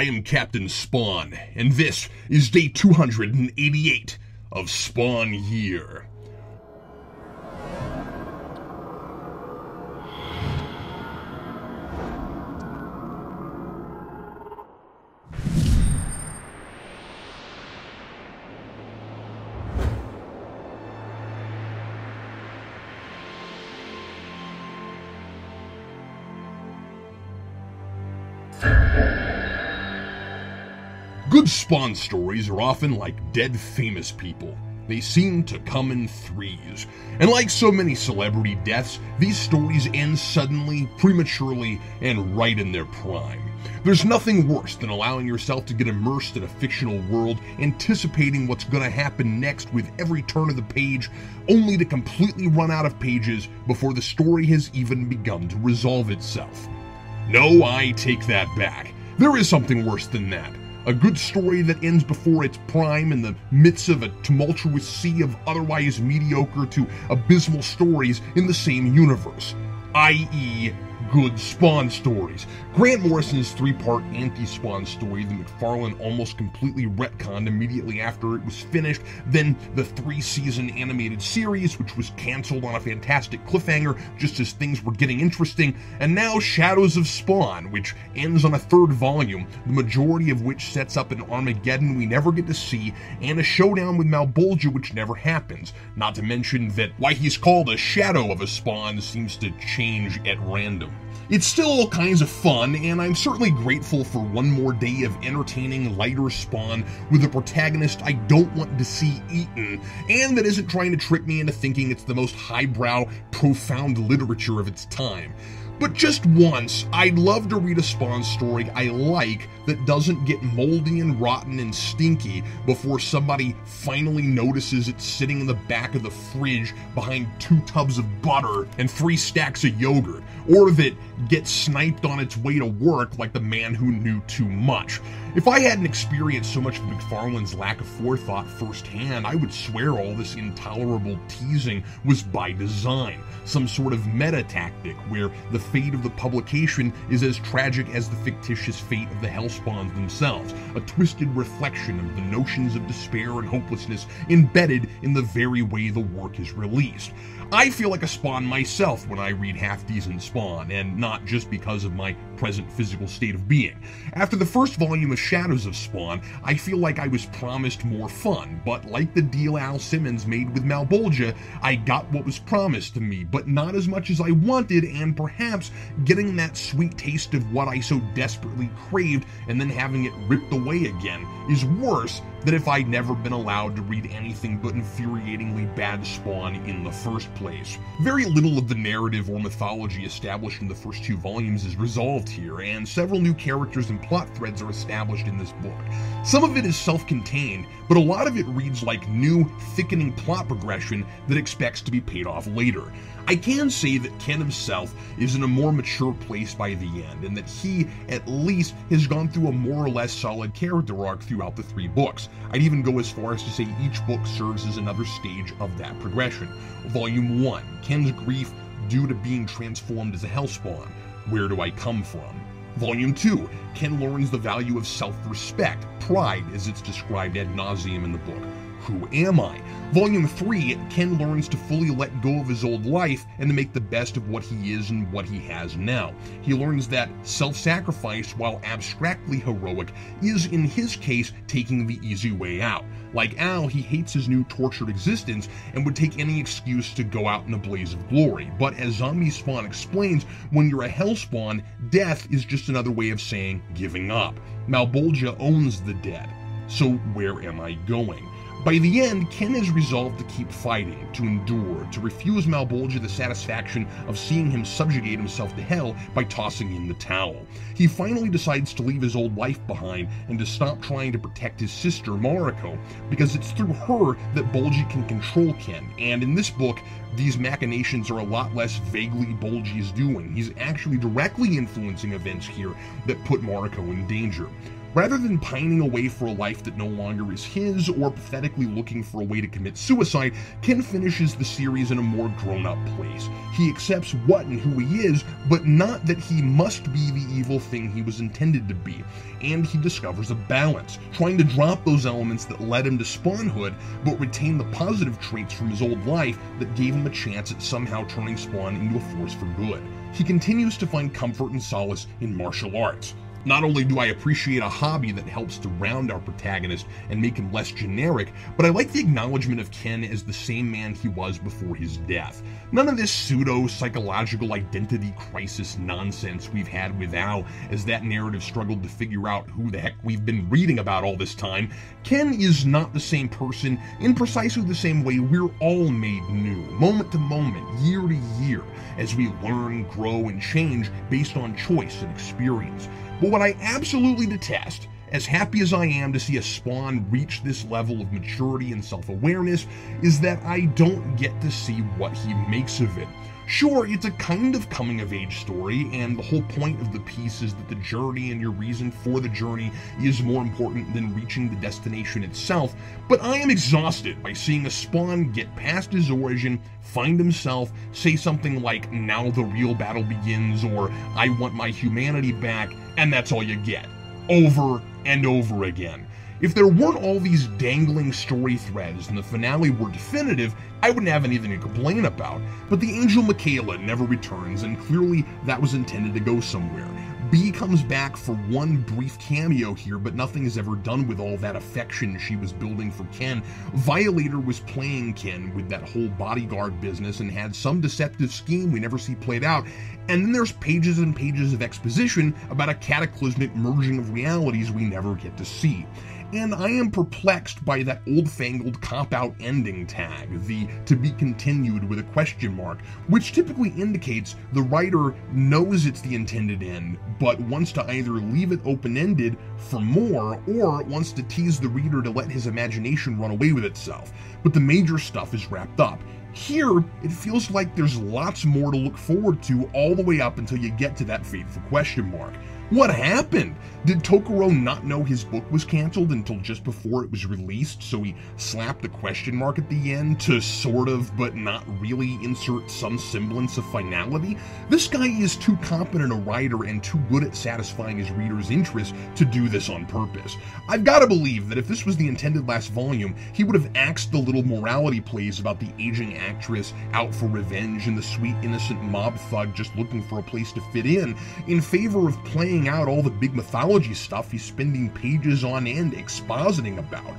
I am Captain Spawn, and this is day 288 of Spawn Year. Good Spawn stories are often like dead famous people. They seem to come in threes. And like so many celebrity deaths, these stories end suddenly, prematurely, and right in their prime. There's nothing worse than allowing yourself to get immersed in a fictional world, anticipating what's going to happen next with every turn of the page, only to completely run out of pages before the story has even begun to resolve itself. No, I take that back. There is something worse than that. A good story that ends before its prime in the midst of a tumultuous sea of otherwise mediocre to abysmal stories in the same universe, i.e., good Spawn stories. Grant Morrison's three-part anti-Spawn story, The McFarlane, almost completely retconned immediately after it was finished, then the 3-season animated series, which was cancelled on a fantastic cliffhanger just as things were getting interesting, and now Shadows of Spawn, which ends on a 3rd volume, the majority of which sets up an Armageddon we never get to see, and a showdown with Malebolgia which never happens, not to mention that why he's called a shadow of a Spawn seems to change at random. It's still all kinds of fun, and I'm certainly grateful for one more day of entertaining, lighter Spawn with a protagonist I don't want to see eaten, and that isn't trying to trick me into thinking it's the most highbrow, profound literature of its time. But just once, I'd love to read a Spawn story I like that doesn't get moldy and rotten and stinky before somebody finally notices it's sitting in the back of the fridge behind 2 tubs of butter and 3 stacks of yogurt, or that gets sniped on its way to work like the man who knew too much. If I hadn't experienced so much of McFarlane's lack of forethought firsthand, I would swear all this intolerable teasing was by design, some sort of meta tactic where the fate of the publication is as tragic as the fictitious fate of the Hellspawns themselves, a twisted reflection of the notions of despair and hopelessness embedded in the very way the work is released. I feel like a Spawn myself when I read half-decent Spawn, and not just because of my present physical state of being. After the first volume of Shadows of Spawn, I feel like I was promised more fun, but like the deal Al Simmons made with Malebolgia, I got what was promised to me, but not as much as I wanted, and perhaps getting that sweet taste of what I so desperately craved and then having it ripped away again is worse than if I'd never been allowed to read anything but infuriatingly bad Spawn in the first place. Very little of the narrative or mythology established in the first 2 volumes is resolved here, and several new characters and plot threads are established in this book. Some of it is self-contained, but a lot of it reads like new, thickening plot progression that expects to be paid off later. I can say that Ken himself is in a more mature place by the end, and that he, at least, has gone through a more or less solid character arc throughout the 3 books. I'd even go as far as to say each book serves as another stage of that progression. Volume 1, Ken's grief due to being transformed as a Hellspawn. Where do I come from? Volume 2, Ken learns the value of self-respect, pride as it's described ad nauseum in the book. Who am I? Volume 3, Ken learns to fully let go of his old life and to make the best of what he is and what he has now. He learns that self-sacrifice, while abstractly heroic, is in his case taking the easy way out. Like Al, he hates his new tortured existence and would take any excuse to go out in a blaze of glory. But as Zombie Spawn explains, when you're a Hellspawn, death is just another way of saying giving up. Malebolgia owns the dead. So where am I going? By the end, Ken is resolved to keep fighting, to endure, to refuse Malebolgia the satisfaction of seeing him subjugate himself to hell by tossing in the towel. He finally decides to leave his old life behind and to stop trying to protect his sister, Mariko, because it's through her that Bolgi can control Ken, and in this book, these machinations are a lot less vaguely Bolgi's doing. He's actually directly influencing events here that put Mariko in danger. Rather than pining away for a life that no longer is his, or pathetically looking for a way to commit suicide, Ken finishes the series in a more grown-up place. He accepts what and who he is, but not that he must be the evil thing he was intended to be. And he discovers a balance, trying to drop those elements that led him to Spawnhood, but retain the positive traits from his old life that gave him a chance at somehow turning Spawn into a force for good. He continues to find comfort and solace in martial arts. Not only do I appreciate a hobby that helps to round our protagonist and make him less generic, but I like the acknowledgement of Ken as the same man he was before his death. None of this pseudo-psychological identity crisis nonsense we've had with Al as that narrative struggled to figure out who the heck we've been reading about all this time. Ken is not the same person in precisely the same way we're all made new, moment to moment, year to year, as we learn, grow, and change based on choice and experience. But what I absolutely detest, as happy as I am to see a Spawn reach this level of maturity and self-awareness, is that I don't get to see what he makes of it. Sure, it's a kind of coming-of-age story, and the whole point of the piece is that the journey and your reason for the journey is more important than reaching the destination itself, but I am exhausted by seeing a Spawn get past his origin, find himself, say something like, "Now the real battle begins," or "I want my humanity back," and that's all you get. Over and over again. If there weren't all these dangling story threads and the finale were definitive, I wouldn't have anything to complain about. But the angel Michaela never returns, and clearly that was intended to go somewhere. B comes back for one brief cameo here, but nothing is ever done with all that affection she was building for Ken. Violator was playing Ken with that whole bodyguard business and had some deceptive scheme we never see played out. And then there's pages and pages of exposition about a cataclysmic merging of realities we never get to see. And I am perplexed by that old-fangled cop-out ending tag, the "to be continued" with a question mark, which typically indicates the writer knows it's the intended end, but wants to either leave it open-ended for more, or wants to tease the reader to let his imagination run away with itself. But the major stuff is wrapped up. Here, it feels like there's lots more to look forward to all the way up until you get to that fateful question mark. What happened? Did Tokoro not know his book was canceled until just before it was released, so he slapped a question mark at the end to sort of, but not really, insert some semblance of finality? This guy is too competent a writer and too good at satisfying his readers' interest to do this on purpose. I've got to believe that if this was the intended last volume, he would have axed the little morality plays about the aging actress out for revenge and the sweet innocent mob thug just looking for a place to fit in favor of playing out all the big mythology stuff he's spending pages on end expositing about.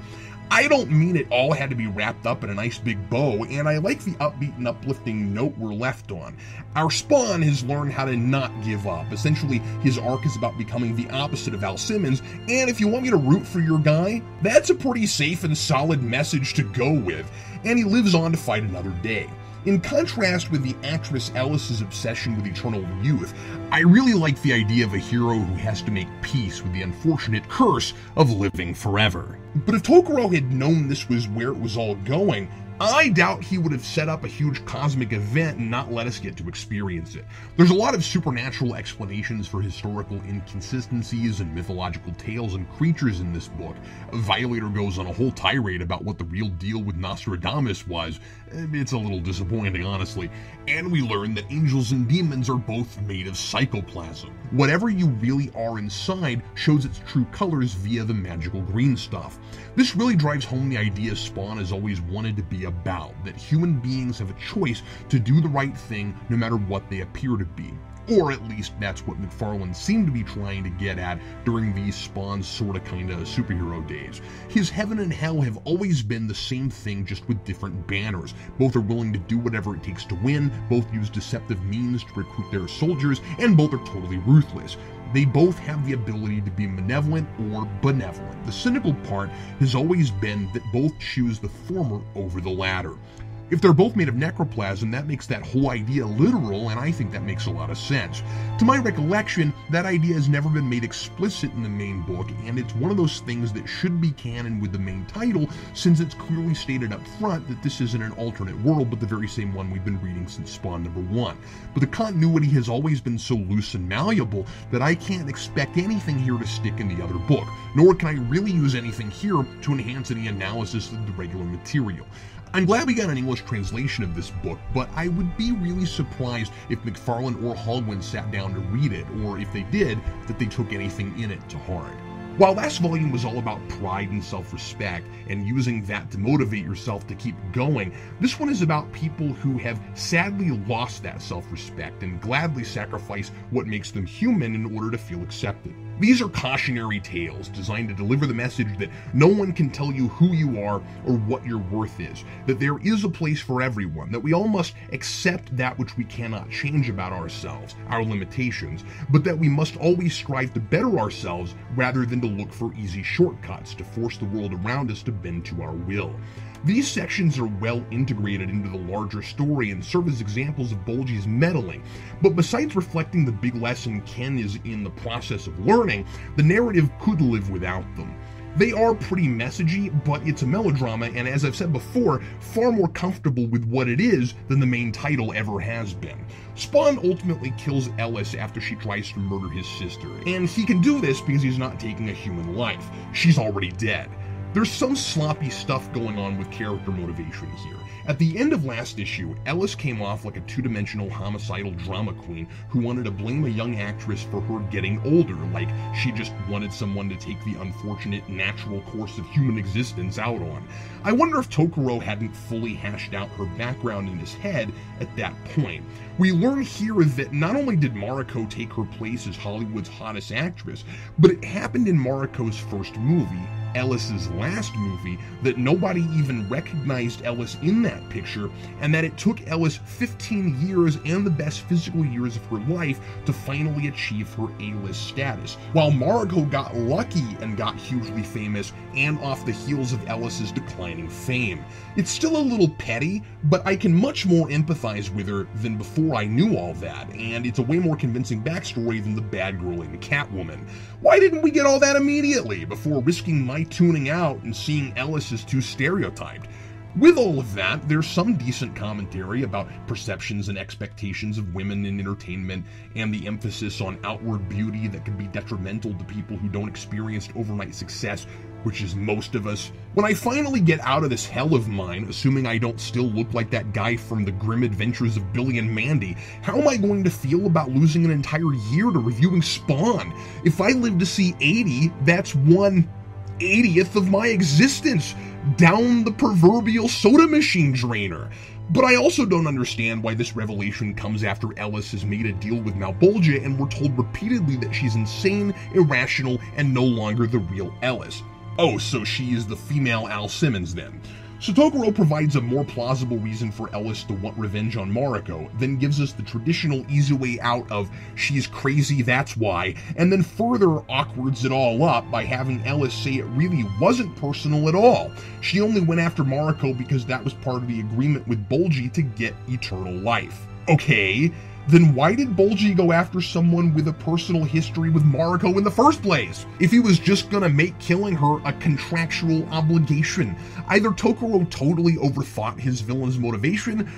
I don't mean it all had to be wrapped up in a nice big bow, and I like the upbeat and uplifting note we're left on. Our Spawn has learned how to not give up. Essentially, his arc is about becoming the opposite of Al Simmons, and if you want me to root for your guy, that's a pretty safe and solid message to go with, and he lives on to fight another day. In contrast with the actress Alice's obsession with eternal youth, I really like the idea of a hero who has to make peace with the unfortunate curse of living forever. But if Tokoro had known this was where it was all going, I doubt he would have set up a huge cosmic event and not let us get to experience it. There's a lot of supernatural explanations for historical inconsistencies and mythological tales and creatures in this book. Violator goes on a whole tirade about what the real deal with Nostradamus was. It's a little disappointing, honestly. And we learn that angels and demons are both made of psychoplasm. Whatever you really are inside shows its true colors via the magical green stuff. This really drives home the idea Spawn has always wanted to be about, that human beings have a choice to do the right thing no matter what they appear to be. Or at least that's what McFarlane seemed to be trying to get at during these Spawn sorta kinda superhero days. His heaven and hell have always been the same thing, just with different banners. Both are willing to do whatever it takes to win, both use deceptive means to recruit their soldiers, and both are totally ruthless. They both have the ability to be malevolent or benevolent. The cynical part has always been that both choose the former over the latter. If they're both made of necroplasm, that makes that whole idea literal, and I think that makes a lot of sense. To my recollection, that idea has never been made explicit in the main book, and it's one of those things that should be canon with the main title, since it's clearly stated up front that this isn't an alternate world, but the very same one we've been reading since Spawn #1. But the continuity has always been so loose and malleable that I can't expect anything here to stick in the other book, nor can I really use anything here to enhance any analysis of the regular material. I'm glad we got an English translation of this book, but I would be really surprised if McFarlane or Holguin sat down to read it, or if they did, that they took anything in it to heart. While last volume was all about pride and self-respect, and using that to motivate yourself to keep going, this one is about people who have sadly lost that self-respect and gladly sacrifice what makes them human in order to feel accepted. These are cautionary tales designed to deliver the message that no one can tell you who you are or what your worth is, that there is a place for everyone, that we all must accept that which we cannot change about ourselves, our limitations, but that we must always strive to better ourselves rather than to look for easy shortcuts to force the world around us to bend to our will. These sections are well integrated into the larger story and serve as examples of Bolgi's meddling, but besides reflecting the big lesson Ken is in the process of learning, the narrative could live without them. They are pretty messagey, but it's a melodrama, and as I've said before, far more comfortable with what it is than the main title ever has been. Spawn ultimately kills Ellis after she tries to murder his sister, and he can do this because he's not taking a human life. She's already dead. There's some sloppy stuff going on with character motivation here. At the end of last issue, Ellis came off like a two-dimensional homicidal drama queen who wanted to blame a young actress for her getting older, like she just wanted someone to take the unfortunate natural course of human existence out on. I wonder if Tokoro hadn't fully hashed out her background in his head at that point. We learn here that not only did Mariko take her place as Hollywood's hottest actress, but it happened in Mariko's first movie, Ellis's last movie, that nobody even recognized Ellis in that picture, and that it took Ellis 15 years and the best physical years of her life to finally achieve her A-list status, while Mariko got lucky and got hugely famous and off the heels of Ellis's declining fame. It's still a little petty, but I can much more empathize with her than before I knew all that, and it's a way more convincing backstory than the bad girl in Catwoman. Why didn't we get all that immediately, before risking my tuning out and seeing Ellis as too stereotyped? With all of that, there's some decent commentary about perceptions and expectations of women in entertainment and the emphasis on outward beauty that can be detrimental to people who don't experience overnight success, which is most of us. When I finally get out of this hell of mine, assuming I don't still look like that guy from The Grim Adventures of Billy and Mandy, how am I going to feel about losing an entire year to reviewing Spawn? If I live to see 80, that's 1/80th of my existence down the proverbial soda machine drainer. But I also don't understand why this revelation comes after Ellis has made a deal with Malebolgia and we're told repeatedly that she's insane, irrational, and no longer the real Ellis. Oh, so she is the female Al Simmons then. So Tokoro provides a more plausible reason for Ellis to want revenge on Mariko, then gives us the traditional easy way out of she's crazy, that's why, and then further awkwards it all up by having Ellis say it really wasn't personal at all. She only went after Mariko because that was part of the agreement with Bolgi to get eternal life. Okay, then why did Bolgi go after someone with a personal history with Mariko in the first place? If he was just gonna make killing her a contractual obligation, either Tokoro totally overthought his villain's motivation,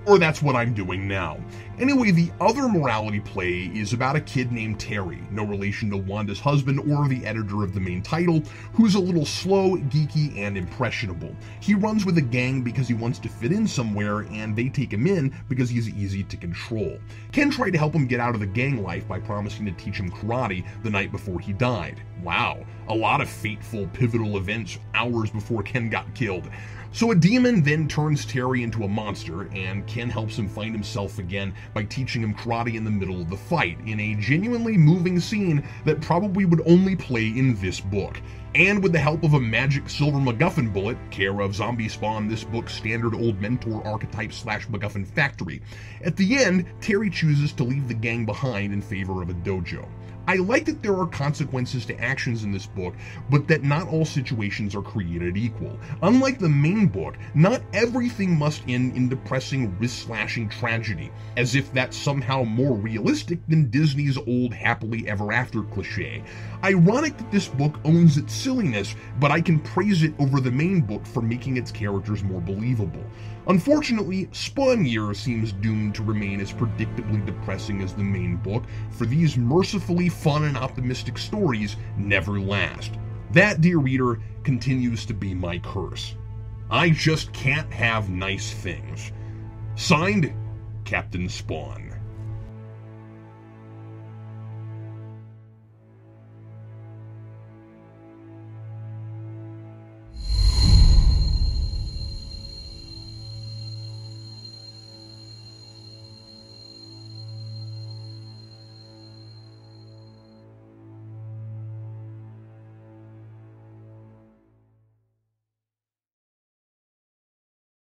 or that's what I'm doing now. Anyway, the other morality play is about a kid named Terry, no relation to Wanda's husband or the editor of the main title, who's a little slow, geeky, and impressionable. He runs with a gang because he wants to fit in somewhere, and they take him in because he's easy to control. Ken tried to help him get out of the gang life by promising to teach him karate the night before he died. Wow, a lot of fateful, pivotal events hours before Ken got killed. So a demon then turns Terry into a monster, and Ken helps him find himself again by teaching him karate in the middle of the fight, in a genuinely moving scene that probably would only play in this book. And with the help of a magic silver MacGuffin bullet, care of Zombie Spawn, this book's standard old mentor archetype / MacGuffin factory. At the end, Terry chooses to leave the gang behind in favor of a dojo. I like that there are consequences to actions in this book, but that not all situations are created equal. Unlike the main book, not everything must end in depressing, wrist-slashing tragedy, as if that's somehow more realistic than Disney's old happily ever after cliche. Ironic that this book owns its silliness, but I can praise it over the main book for making its characters more believable. Unfortunately, Spawn Year seems doomed to remain as predictably depressing as the main book, for these mercifully fun and optimistic stories never last. That, dear reader, continues to be my curse. I just can't have nice things. Signed, Captain Spawn.